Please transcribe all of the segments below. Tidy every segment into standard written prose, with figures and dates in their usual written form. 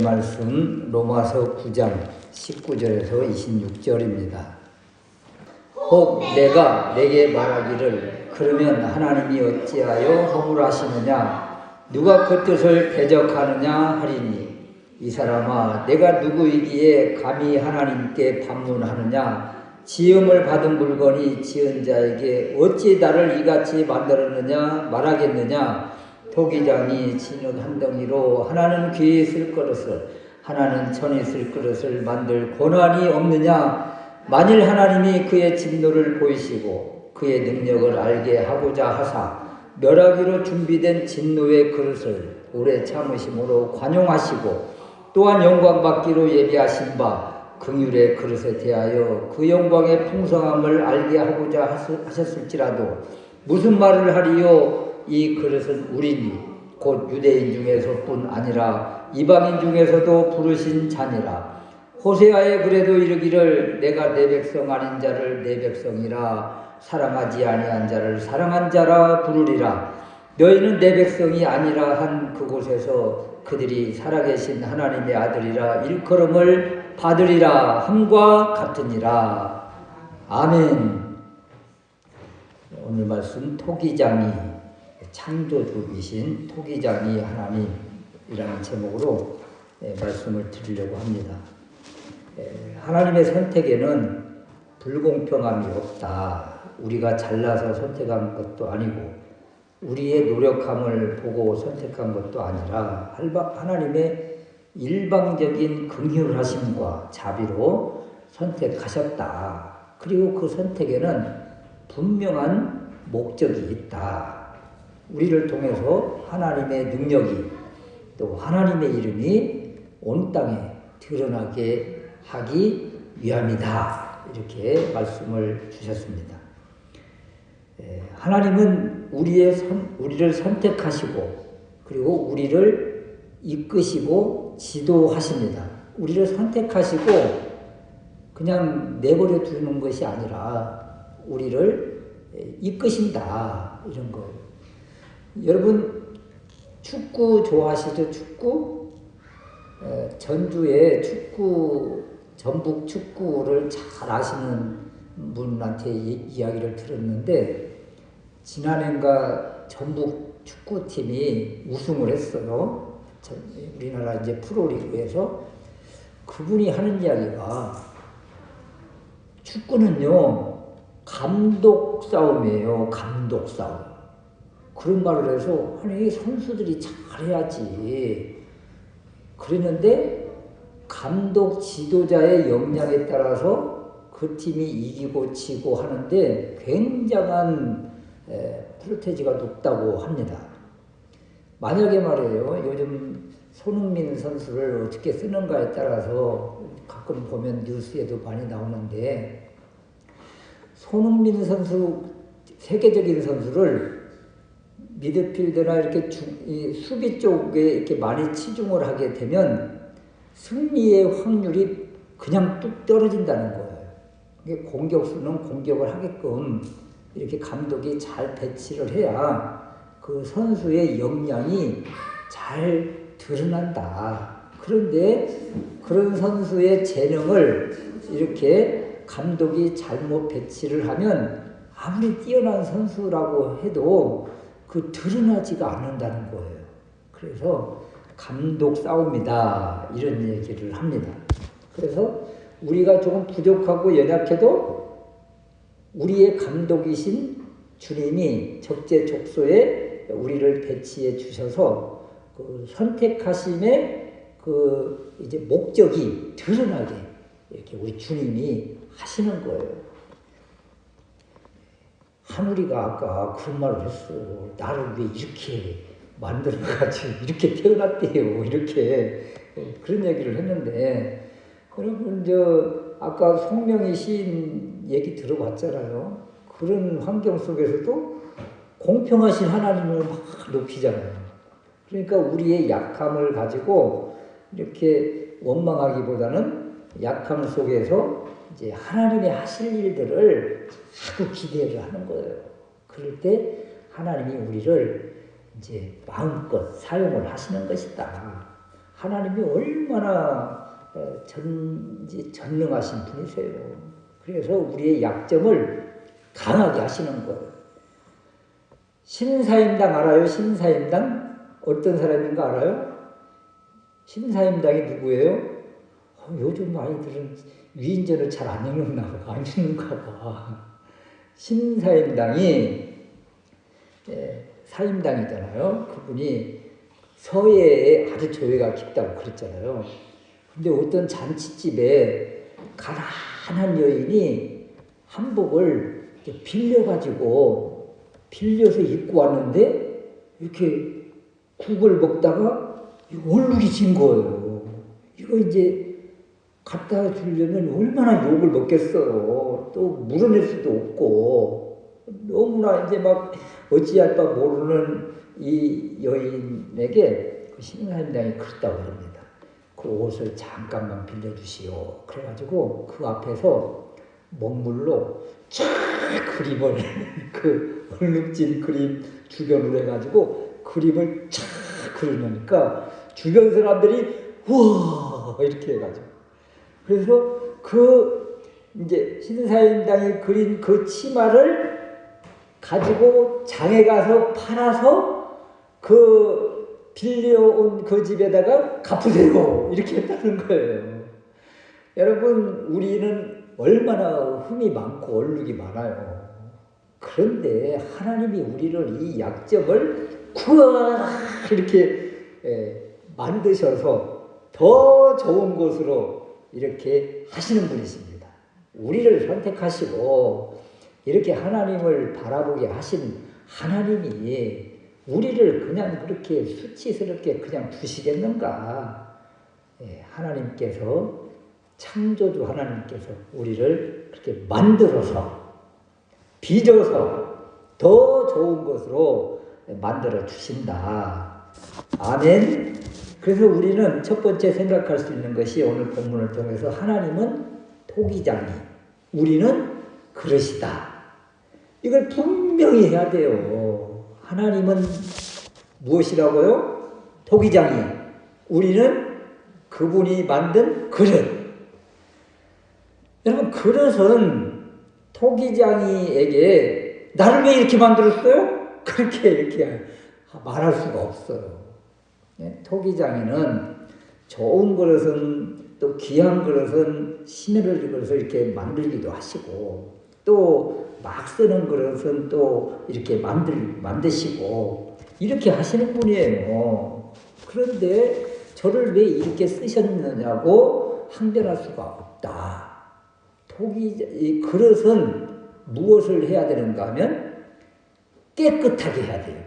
말씀 로마서 9장 19절에서 26절입니다. 혹 내가 내게 말하기를 그러면 하나님이 어찌하여 허물하시느냐 누가 그 뜻을 대적하느냐 하리니 이 사람아 내가 누구이기에 감히 하나님께 반문하느냐 지음을 받은 물건이 지은 자에게 어찌 나를 이같이 만들었느냐 말하겠느냐 토기장이 진흙 한 덩이로 하나는 귀에 쓸 그릇을 하나는 천에 쓸 그릇을 만들 권한이 없느냐 만일 하나님이 그의 진노를 보이시고 그의 능력을 알게 하고자 하사 멸하기로 준비된 진노의 그릇을 오래 참으심으로 관용하시고 또한 영광받기로 예비하신 바 긍휼의 그릇에 대하여 그 영광의 풍성함을 알게 하고자 하셨을지라도 무슨 말을 하리요 이 그릇은 우리니 곧 유대인 중에서뿐 아니라 이방인 중에서도 부르신 자니라. 호세아에 그래도 이르기를 내가 내 백성 아닌 자를 내 백성이라 사랑하지 아니한 자를 사랑한 자라 부르리라. 너희는 내 백성이 아니라 한 그곳에서 그들이 살아계신 하나님의 아들이라 일컬음을 받으리라 함과 같으니라. 아멘. 오늘 말씀 토기장이 창조주이신 토기장이 하나님이라는 제목으로 말씀을 드리려고 합니다. 하나님의 선택에는 불공평함이 없다. 우리가 잘나서 선택한 것도 아니고 우리의 노력함을 보고 선택한 것도 아니라 하나님의 일방적인 긍휼하심과 자비로 선택하셨다. 그리고 그 선택에는 분명한 목적이 있다. 우리를 통해서 하나님의 능력이 또 하나님의 이름이 온 땅에 드러나게 하기 위함이다. 이렇게 말씀을 주셨습니다. 하나님은 우리를 선택하시고 그리고 우리를 이끄시고 지도하십니다. 우리를 선택하시고 그냥 내버려 두는 것이 아니라 우리를 이끄신다. 이런 거예요. 여러분 축구 좋아하시죠? 축구? 전주에 전북 축구를 잘 아시는 분한테 이야기를 들었는데 지난해인가 전북 축구팀이 우승을 했어요. 우리나라 이제 프로리그에서. 그분이 하는 이야기가 축구는요 감독 싸움이에요. 감독 싸움. 그런 말을 해서 아니 선수들이 잘해야지. 그랬는데 감독 지도자의 역량에 따라서 그 팀이 이기고 지고 하는데 굉장한 프로테지가 높다고 합니다. 만약에 말이에요. 요즘 손흥민 선수를 어떻게 쓰는가에 따라서 가끔 보면 뉴스에도 많이 나오는데 손흥민 선수 세계적인 선수를 미드필더나 이렇게 수비 쪽에 이렇게 많이 치중을 하게 되면 승리의 확률이 그냥 뚝 떨어진다는 거예요. 공격수는 공격을 하게끔 이렇게 감독이 잘 배치를 해야 그 선수의 역량이 잘 드러난다. 그런데 그런 선수의 재능을 이렇게 감독이 잘못 배치를 하면 아무리 뛰어난 선수라고 해도 드러나지가 않는다는 거예요. 그래서 감독 싸움이다. 이런 얘기를 합니다. 그래서 우리가 조금 부족하고 연약해도 우리의 감독이신 주님이 적재적소에 우리를 배치해 주셔서 그 선택하심의 이제 목적이 드러나게 이렇게 우리 주님이 하시는 거예요. 하늘이가 아까 그런 말을 했어. 나를 왜 이렇게 만들어가지고 이렇게 태어났대요. 이렇게 그런 얘기를 했는데 여러분 아까 송명희 시인 얘기 들어봤잖아요. 그런 환경 속에서도 공평하신 하나님을 막 높이잖아요. 그러니까 우리의 약함을 가지고 이렇게 원망하기보다는 약함 속에서 이제 하나님이 하실 일들을 자꾸 기대를 하는 거예요. 그럴 때 하나님이 우리를 이제 마음껏 사용을 하시는 것이다. 하나님이 얼마나 전능하신 분이세요. 그래서 우리의 약점을 강하게 하시는 거예요. 신사임당 알아요? 신사임당? 어떤 사람인가 알아요? 신사임당이 누구예요? 요즘 아이들은 위인전을 잘 안 읽는가 봐. 안 읽는가 봐. 신사임당이 사임당이잖아요. 그분이 서예에 아주 조예가 깊다고 그랬잖아요. 근데 어떤 잔치집에 가난한 여인이 한복을 빌려서 입고 왔는데 이렇게 국을 먹다가 얼룩이 진 거예요. 이거 이제 갖다 주려면 얼마나 욕을 먹겠어요. 또 물어낼 수도 없고 너무나 이제 막 어찌할 바 모르는 이 여인에게 그 신사임당이 그랬다고 합니다. 그 옷을 잠깐만 빌려주시오. 그래가지고 그 앞에서 먹물로 쫙 그림을 그 얼룩진 그림 주변으로 해가지고 그림을 쫙 그리니까 주변 사람들이 우와 이렇게 해가지고 그래서 그 이제 신사임당이 그린 그 치마를 가지고 장에 가서 팔아서 그 빌려온 그 집에다가 갚으세요 이렇게 했다는 거예요. 여러분 우리는 얼마나 흠이 많고 얼룩이 많아요. 그런데 하나님이 우리를 이 약점을 이렇게 만드셔서 더 좋은 곳으로 이렇게 하시는 분이십니다. 우리를 선택하시고 이렇게 하나님을 바라보게 하신 하나님이 우리를 그냥 그렇게 수치스럽게 그냥 두시겠는가? 하나님께서 창조주 하나님께서 우리를 그렇게 만들어서 빚어서 더 좋은 것으로 만들어 주신다. 아멘. 그래서 우리는 첫 번째 생각할 수 있는 것이 오늘 본문을 통해서 하나님은 토기장이, 우리는 그릇이다. 이걸 분명히 해야 돼요. 하나님은 무엇이라고요? 토기장이, 우리는 그분이 만든 그릇. 여러분 그릇은 토기장이에게 나를 왜 이렇게 만들었어요? 그렇게 이렇게 말할 수가 없어요. 토기장이는 좋은 그릇은 또 귀한 그릇은 심혈을 기울여서 이렇게 만들기도 하시고 또 막 쓰는 그릇은 또 이렇게 만드시고 이렇게 하시는 분이에요. 그런데 저를 왜 이렇게 쓰셨느냐고 항변할 수가 없다. 이 그릇은 무엇을 해야 되는가 하면 깨끗하게 해야 돼요.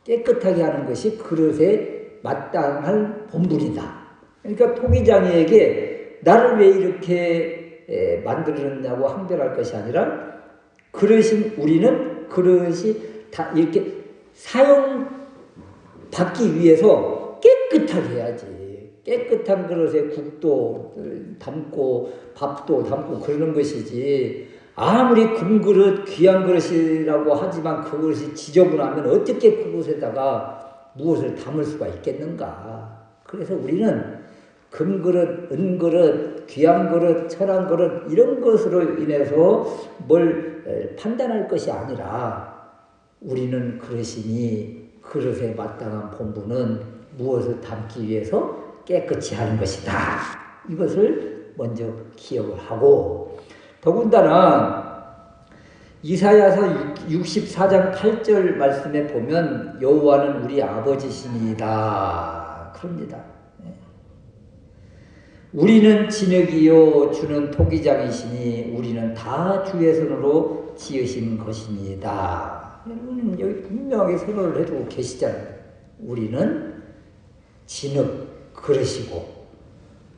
깨끗하게 하는 것이 그릇에 마땅한 본분이다. 그러니까 토기장이에게 나를 왜 이렇게 만들었냐고 항변할 것이 아니라 우리는 그릇이 다 이렇게 사용받기 위해서 깨끗하게 해야지. 깨끗한 그릇에 국도 담고 밥도 담고 그러는 것이지 아무리 금그릇 귀한 그릇이라고 하지만 그것이 지저분하면 어떻게 그곳에다가 무엇을 담을 수가 있겠는가. 그래서 우리는 금그릇, 은그릇, 귀한 그릇, 천한 그릇 이런 것으로 인해서 뭘 판단할 것이 아니라 우리는 그릇이니 그릇에 마땅한 본분은 무엇을 담기 위해서 깨끗이 하는 것이다. 이것을 먼저 기억을 하고 더군다나 이사야서 64장 8절 말씀에 보면 여호와는 우리 아버지시니이다 그럽니다. 우리는 진흙이요 주는 토기장이시니 우리는 다 주의 손으로 지으신 것이니이다. 여러분 여기 분명하게 선언을 해주고 계시잖아요. 우리는 진흙 그릇이고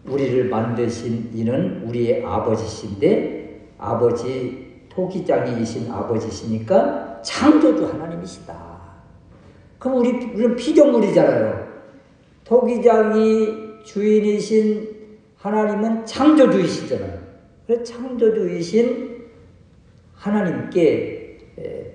우리를 만드신 이는 우리의 아버지신데 아버지 토기장이신 아버지시니까 창조주 하나님이시다. 그럼 우리는 피조물이잖아요. 토기장이 주인이신 하나님은 창조주이시잖아요. 그래서 창조주이신 하나님께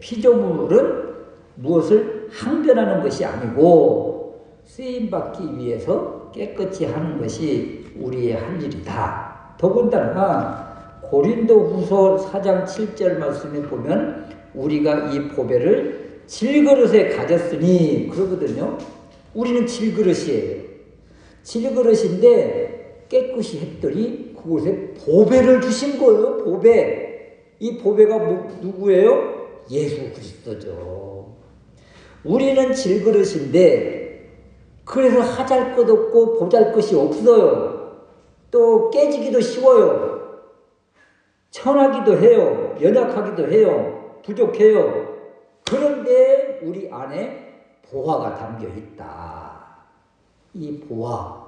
피조물은 무엇을 항변하는 것이 아니고 쓰임받기 위해서 깨끗이 하는 것이 우리의 할 일이다. 더군다나 고린도후서 4장 7절 말씀에 보면 우리가 이 보배를 질그릇에 가졌으니 그러거든요. 우리는 질그릇이에요. 질그릇인데 깨끗이 했더니 그곳에 보배를 주신 거예요. 보배. 이 보배가 누구예요? 예수 그리스도죠. 우리는 질그릇인데 그래서 하잘 것 없고 보잘 것이 없어요. 또 깨지기도 쉬워요. 천하기도 해요. 연약하기도 해요. 부족해요. 그런데 우리 안에 보화가 담겨 있다. 이 보화,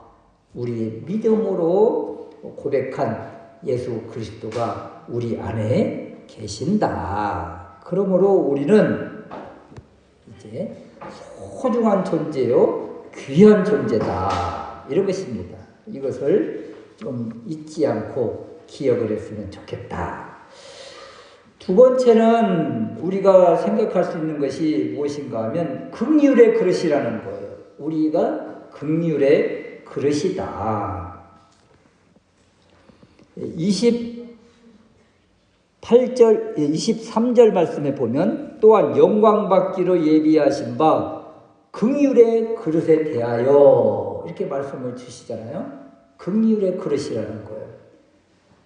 우리의 믿음으로 고백한 예수 그리스도가 우리 안에 계신다. 그러므로 우리는 이제 소중한 존재요, 귀한 존재다. 이런 것입니다. 이것을 좀 잊지 않고 기억을 했으면 좋겠다. 두 번째는 우리가 생각할 수 있는 것이 무엇인가 하면 긍휼의 그릇이라는 거예요. 우리가 긍휼의 그릇이다. 23절 말씀에 보면 또한 영광받기로 예비하신 바 긍휼의 그릇에 대하여 이렇게 말씀을 주시잖아요. 긍휼의 그릇이라는 거예요.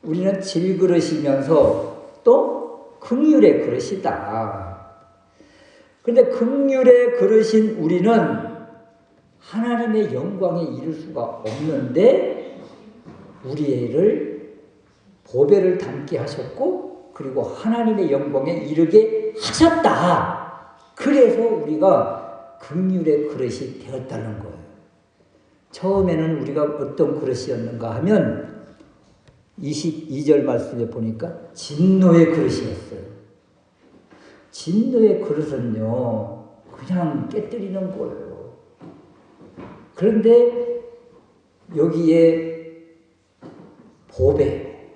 우리는 질그릇이면서 또 긍휼의 그릇이다. 그런데 긍휼의 그릇인 우리는 하나님의 영광에 이를 수가 없는데 우리를 보배를 담게 하셨고 그리고 하나님의 영광에 이르게 하셨다. 그래서 우리가 긍휼의 그릇이 되었다는 거예요. 처음에는 우리가 어떤 그릇이었는가 하면 22절 말씀에 보니까 진노의 그릇이었어요. 진노의 그릇은요, 그냥 깨뜨리는 거예요. 그런데 여기에 보배,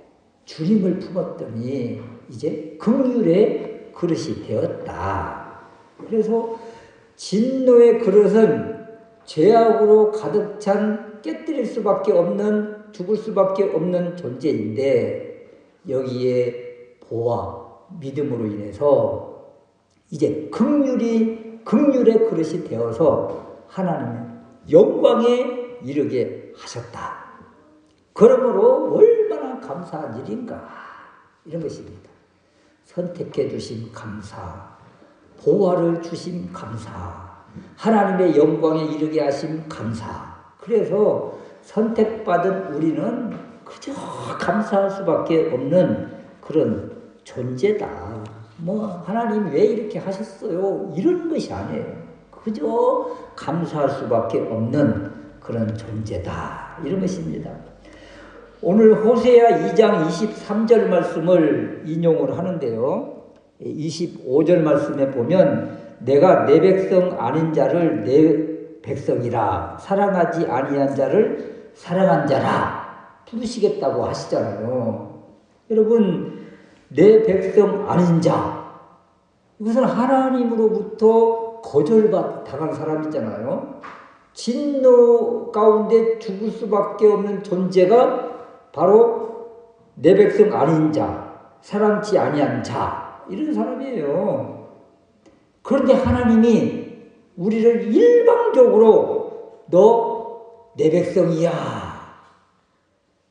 주님을 품었더니 이제 긍휼의 그릇이 되었다. 그래서 진노의 그릇은 죄악으로 가득 찬 깨뜨릴 수밖에 없는, 죽을 수밖에 없는 존재인데 여기에 보화, 믿음으로 인해서 이제 긍휼의 그릇이 되어서 하나님의 영광에 이르게 하셨다. 그러므로 얼마나 감사한 일인가 이런 것입니다. 선택해 주신 감사, 보화를 주신 감사, 하나님의 영광에 이르게 하신 감사. 그래서 선택받은 우리는 그저 감사할 수밖에 없는 그런 존재다. 하나님 왜 이렇게 하셨어요? 이런 것이 아니에요. 그저 감사할 수밖에 없는 그런 존재다. 이런 것입니다. 오늘 호세아 2장 23절 말씀을 인용을 하는데요. 25절 말씀에 보면 내가 내 백성 아닌 자를 내 백성이라 사랑하지 아니한 자를 사랑한 자라 부르시겠다고 하시잖아요. 여러분, 내 백성 아닌 자, 이것은 하나님으로부터 거절당한 사람이잖아요. 진노 가운데 죽을 수밖에 없는 존재가 바로 내 백성 아닌 자, 사랑치 아니한 자, 이런 사람이에요. 그런데 하나님이 우리를 일방적으로 너 내 백성이야,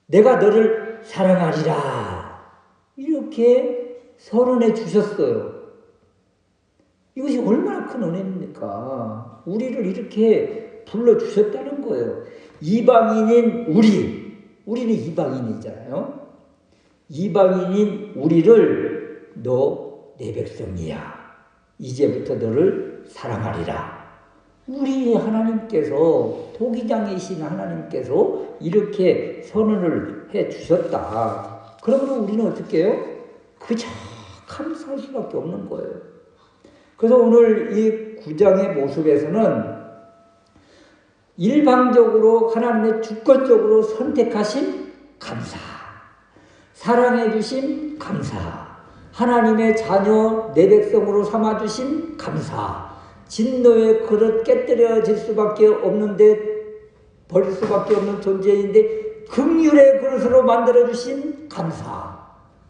내가 너를 사랑하리라 이렇게 선언해 주셨어요. 이것이 얼마나 큰 은혜입니까? 우리를 이렇게 불러주셨다는 거예요. 이방인인 우리는 이방인이잖아요. 이방인인 우리를 너 내 백성이야, 이제부터 너를 사랑하리라. 우리 하나님께서, 토기장이신 하나님께서 이렇게 선언을 해 주셨다. 그러므로 우리는 어떻게 해요? 그저 감사할 수밖에 없는 거예요. 그래서 오늘 이 9장의 모습에서는 일방적으로 하나님의 주권적으로 선택하신 감사, 사랑해 주신 감사, 하나님의 자녀 내 백성으로 삼아주신 감사, 진노의 그릇 깨뜨려질 수밖에 없는데 버릴 수밖에 없는 존재인데 긍휼의 그릇으로 만들어주신 감사.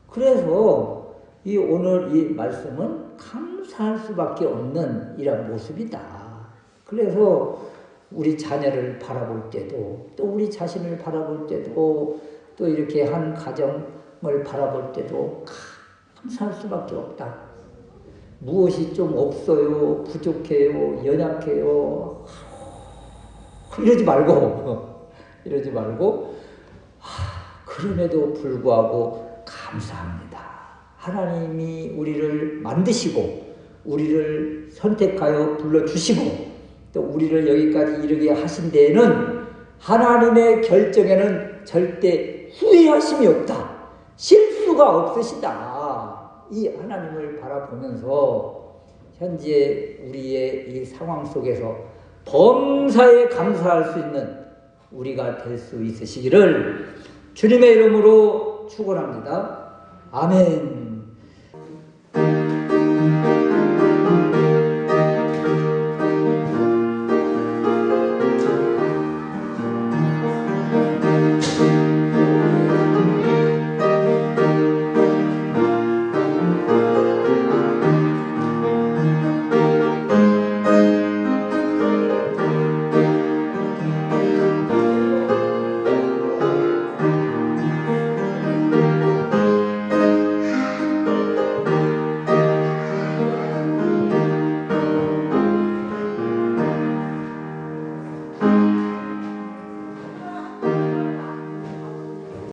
그래서 이 오늘 이 말씀은 감사할 수밖에 없는 이런 모습이다. 그래서 우리 자녀를 바라볼 때도 또 우리 자신을 바라볼 때도 또 이렇게 한 가정을 바라볼 때도 감사할 수밖에 없다. 무엇이 좀 없어요, 부족해요, 연약해요 이러지 말고 그럼에도 불구하고 감사합니다. 하나님이 우리를 만드시고 우리를 선택하여 불러주시고 또 우리를 여기까지 이르게 하신 데에는 하나님의 결정에는 절대 후회하심이 없다. 실수가 없으시다. 이 하나님을 바라보면서 현재 우리의 이 상황 속에서 범사에 감사할 수 있는 우리가 될 수 있으시기를 주님의 이름으로 축원합니다. 아멘.